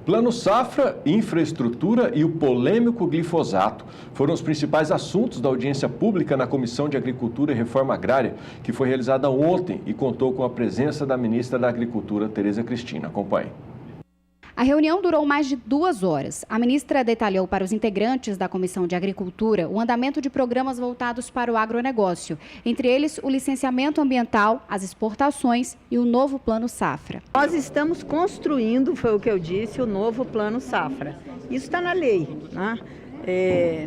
Plano Safra, infraestrutura e o polêmico glifosato foram os principais assuntos da audiência pública na Comissão de Agricultura e Reforma Agrária, que foi realizada ontem e contou com a presença da ministra da Agricultura, Tereza Cristina. Acompanhe. A reunião durou mais de 2 horas. A ministra detalhou para os integrantes da Comissão de Agricultura o andamento de programas voltados para o agronegócio, entre eles o licenciamento ambiental, as exportações e o novo Plano Safra. Nós estamos construindo, foi o que eu disse, o novo Plano Safra. Isso está na lei, né?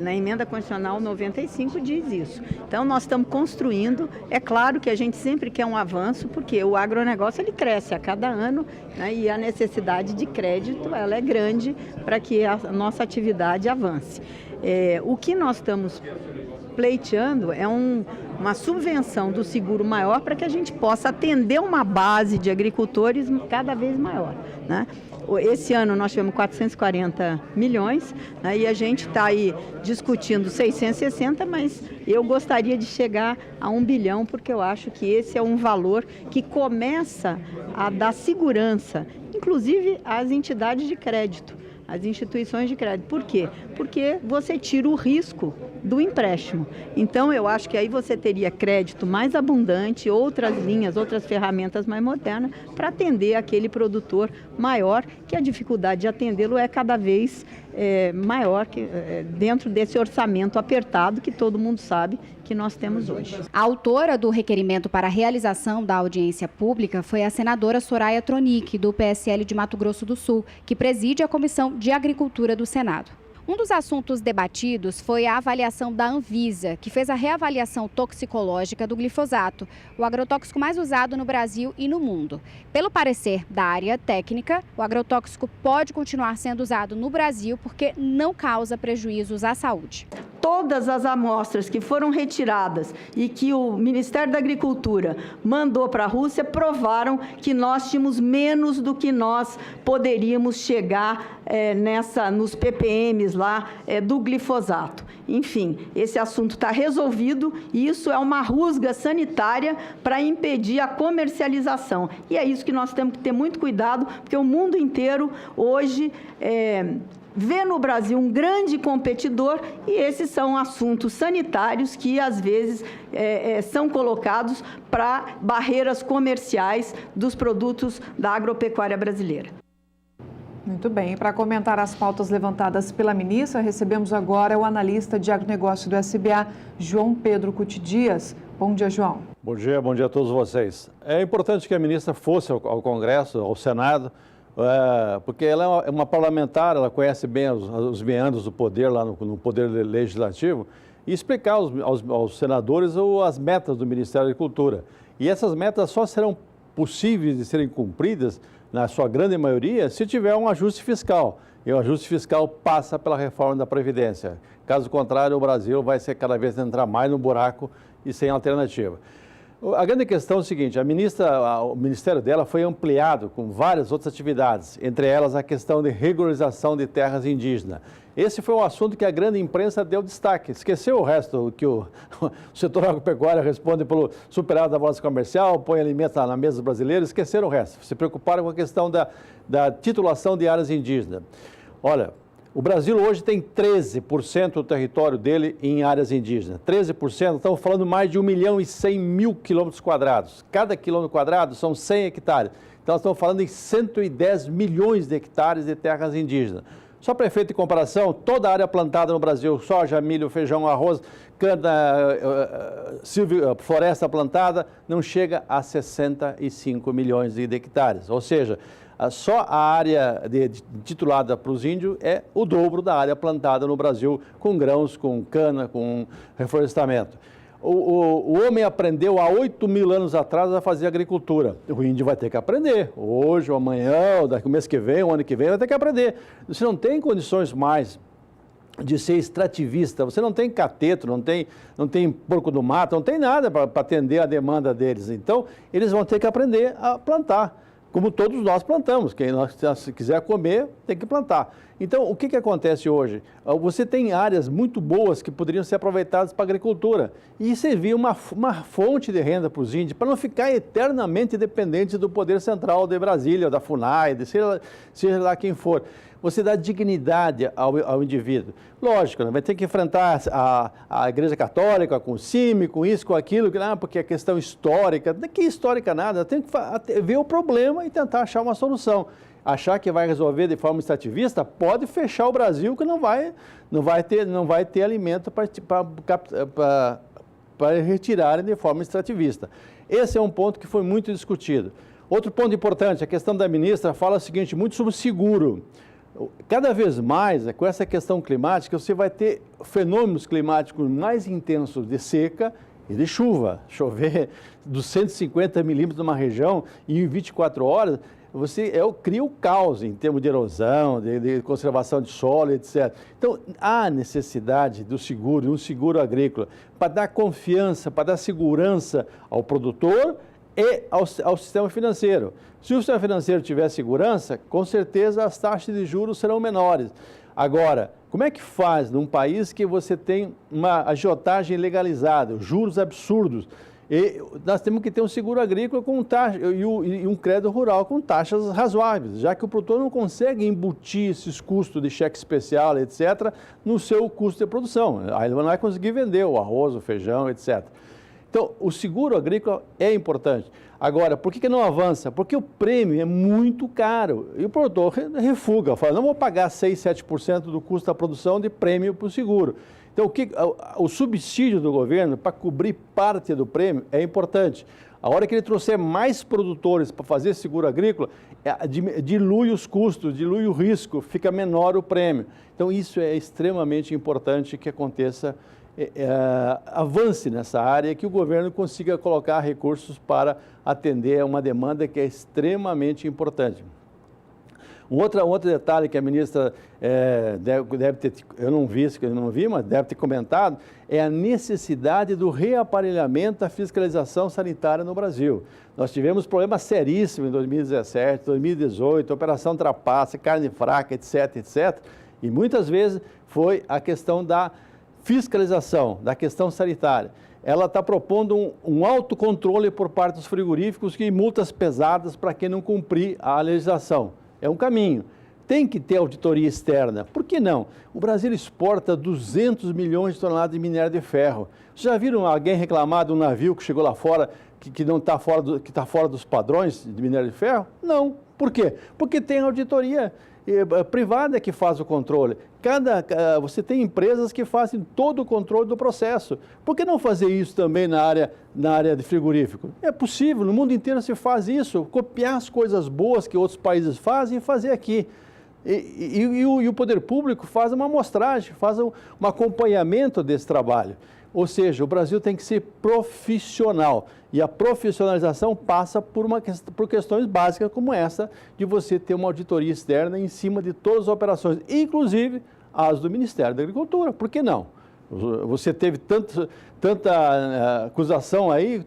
Na emenda constitucional 95 diz isso. Então nós estamos construindo, é claro que a gente sempre quer um avanço, porque o agronegócio ele cresce a cada ano, né, e a necessidade de crédito ela é grande para que a nossa atividade avance. O que nós estamos pleiteando é uma subvenção do seguro maior para que a gente possa atender uma base de agricultores cada vez maior, né? Esse ano nós tivemos 440 milhões, né, e a gente está aí discutindo 660, mas eu gostaria de chegar a 1 bilhão, porque eu acho que esse é um valor que começa a dar segurança, inclusive às entidades de crédito, às instituições de crédito. Por quê? Porque você tira o risco do empréstimo. Então, eu acho que aí você teria crédito mais abundante, outras linhas, outras ferramentas mais modernas para atender aquele produtor maior, que a dificuldade de atendê-lo é cada vez maior dentro desse orçamento apertado que todo mundo sabe que nós temos hoje. A autora do requerimento para a realização da audiência pública foi a senadora Soraya Tronic, do PSL de Mato Grosso do Sul, que preside a Comissão de Agricultura do Senado. Um dos assuntos debatidos foi a avaliação da Anvisa, que fez a reavaliação toxicológica do glifosato, o agrotóxico mais usado no Brasil e no mundo. Pelo parecer da área técnica, o agrotóxico pode continuar sendo usado no Brasil porque não causa prejuízos à saúde. Todas as amostras que foram retiradas e que o Ministério da Agricultura mandou para a Rússia provaram que nós tínhamos menos do que nós poderíamos chegar nos ppms lá do glifosato. Enfim, esse assunto está resolvido e isso é uma rusga sanitária para impedir a comercialização. E é isso que nós temos que ter muito cuidado, porque o mundo inteiro hoje vê no Brasil um grande competidor e esses são assuntos sanitários que, às vezes, são colocados para barreiras comerciais dos produtos da agropecuária brasileira. Muito bem. Para comentar as pautas levantadas pela ministra, recebemos agora o analista de agronegócio do SBA, João Pedro Cuti Dias. Bom dia, João. Bom dia a todos vocês. É importante que a ministra fosse ao Congresso, ao Senado, porque ela é uma parlamentar, ela conhece bem os meandros do poder lá no Poder Legislativo e explicar aos senadores as metas do Ministério da Agricultura. E essas metas só serão possíveis de serem cumpridas, na sua grande maioria, se tiver um ajuste fiscal. E o ajuste fiscal passa pela reforma da Previdência. Caso contrário, o Brasil vai ser cada vez entrar mais no buraco e sem alternativa. A grande questão é o seguinte, o ministério dela foi ampliado com várias outras atividades, entre elas a questão de regularização de terras indígenas. Esse foi um assunto que a grande imprensa deu destaque. Esqueceu o resto, que o setor agropecuário responde pelo superávit da balança comercial, põe alimentos na mesa dos brasileiros, esqueceram o resto. Se preocuparam com a questão da titulação de áreas indígenas. Olha, o Brasil hoje tem 13% do território dele em áreas indígenas. 13%, estamos falando mais de 1.100.000 quilômetros quadrados. Cada quilômetro quadrado são 100 hectares. Então, nós estamos falando em 110 milhões de hectares de terras indígenas. Só para efeito de comparação, toda a área plantada no Brasil, soja, milho, feijão, arroz, cana, floresta plantada, não chega a 65 milhões de hectares. Ou seja, só a área titulada para os índios é o dobro da área plantada no Brasil, com grãos, com cana, com reflorestamento. O homem aprendeu há 8.000 anos atrás a fazer agricultura. O índio vai ter que aprender. Hoje, ou amanhã, ou daqui o mês que vem, o ano que vem, vai ter que aprender. Você não tem condições mais de ser extrativista, você não tem cateto, não tem porco do mato, não tem nada para atender a demanda deles. Então, eles vão ter que aprender a plantar, como todos nós plantamos. Quem nós quiser comer, tem que plantar. Então, o que acontece hoje? Você tem áreas muito boas que poderiam ser aproveitadas para a agricultura e servir uma fonte de renda para os índios, para não ficar eternamente dependente do poder central de Brasília, da FUNAI, seja lá quem for. Você dá dignidade ao indivíduo. Lógico, né? Vai ter que enfrentar a Igreja Católica com o CIMI, com isso, com aquilo, porque é questão histórica. Não é que histórica nada, tem que ver o problema e tentar achar uma solução. Achar que vai resolver de forma extrativista, pode fechar o Brasil, que não vai ter alimento para retirarem de forma extrativista. Esse é um ponto que foi muito discutido. Outro ponto importante, a questão da ministra fala o seguinte, muito sobre seguro. Cada vez mais, com essa questão climática, você vai ter fenômenos climáticos mais intensos de seca e de chuva. Chover dos 150 milímetros numa região e em 24 horas, você cria o caos em termos de erosão, de conservação de solo, etc. Então, há necessidade do seguro, um seguro agrícola, para dar confiança, para dar segurança ao produtor e ao sistema financeiro. Se o sistema financeiro tiver segurança, com certeza as taxas de juros serão menores. Agora, como é que faz num país que você tem uma agiotagem legalizada, juros absurdos? E nós temos que ter um seguro agrícola com taxa, e um crédito rural com taxas razoáveis, já que o produtor não consegue embutir esses custos de cheque especial, etc., no seu custo de produção. Aí ele não vai conseguir vender o arroz, o feijão, etc. Então, o seguro agrícola é importante. Agora, por que não avança? Porque o prêmio é muito caro e o produtor refuga, fala, não vou pagar 6, 7% do custo da produção de prêmio para o seguro. Então, o subsídio do governo para cobrir parte do prêmio é importante. A hora que ele trouxer mais produtores para fazer seguro agrícola, dilui os custos, dilui o risco, fica menor o prêmio. Então, isso é extremamente importante que aconteça, avance nessa área, que o governo consiga colocar recursos para atender a uma demanda que é extremamente importante. Um outro detalhe que a ministra deve ter, eu não vi, mas deve ter comentado, é a necessidade do reaparelhamento da fiscalização sanitária no Brasil. Nós tivemos problemas seríssimos em 2017, 2018, operação Trapaça, carne fraca, etc., etc., e muitas vezes foi a questão da fiscalização, da questão sanitária. Ela está propondo um autocontrole por parte dos frigoríficos e multas pesadas para quem não cumprir a legislação. É um caminho. Tem que ter auditoria externa. Por que não? O Brasil exporta 200 milhões de toneladas de minério de ferro. Vocês já viram alguém reclamar de um navio que chegou lá fora que não está fora, que está fora dos padrões de minério de ferro? Não. Por quê? Porque tem auditoria privada que faz o controle. Você tem empresas que fazem todo o controle do processo. Por que não fazer isso também na área de frigorífico? É possível, no mundo inteiro se faz isso, copiar as coisas boas que outros países fazem e fazer aqui. E o poder público faz uma amostragem, faz um acompanhamento desse trabalho. Ou seja, o Brasil tem que ser profissional. E a profissionalização passa por questões básicas como essa, de você ter uma auditoria externa em cima de todas as operações, inclusive as do Ministério da Agricultura. Por que não? Você teve tanta acusação aí,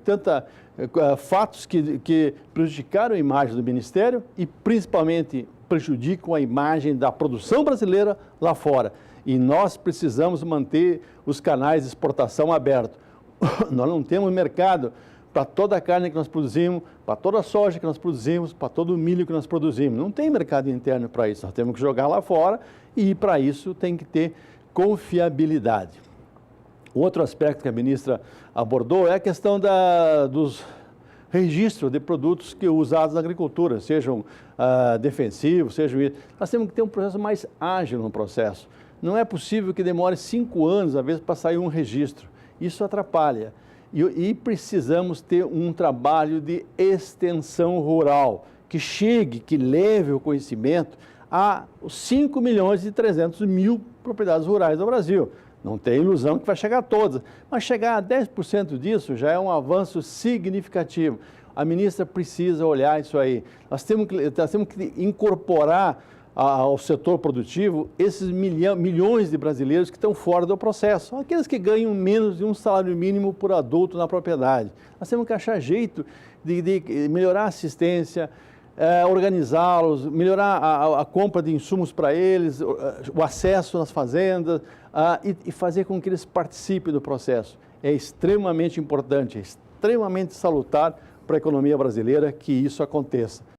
fatos que prejudicaram a imagem do Ministério e principalmente prejudicam a imagem da produção brasileira lá fora. E nós precisamos manter os canais de exportação abertos. Nós não temos mercado para toda a carne que nós produzimos, para toda a soja que nós produzimos, para todo o milho que nós produzimos. Não tem mercado interno para isso. Nós temos que jogar lá fora e, para isso, tem que ter confiabilidade. Outro aspecto que a ministra abordou é a questão dos registros de produtos usados na agricultura, sejam defensivos, sejam isso. Nós temos que ter um processo mais ágil no processo. Não é possível que demore 5 anos, às vezes, para sair um registro. Isso atrapalha. E precisamos ter um trabalho de extensão rural, que chegue, que leve o conhecimento a 5.300.000 propriedades rurais do Brasil. Não tem ilusão que vai chegar a todas, mas chegar a 10% disso já é um avanço significativo. A ministra precisa olhar isso aí. Nós temos que incorporar ao setor produtivo esses milhões de brasileiros que estão fora do processo, aqueles que ganham menos de um salário mínimo por adulto na propriedade. Nós temos que achar jeito de melhorar a assistência, organizá-los, melhorar a compra de insumos para eles, o acesso nas fazendas e fazer com que eles participem do processo. É extremamente importante, é extremamente salutar para a economia brasileira que isso aconteça.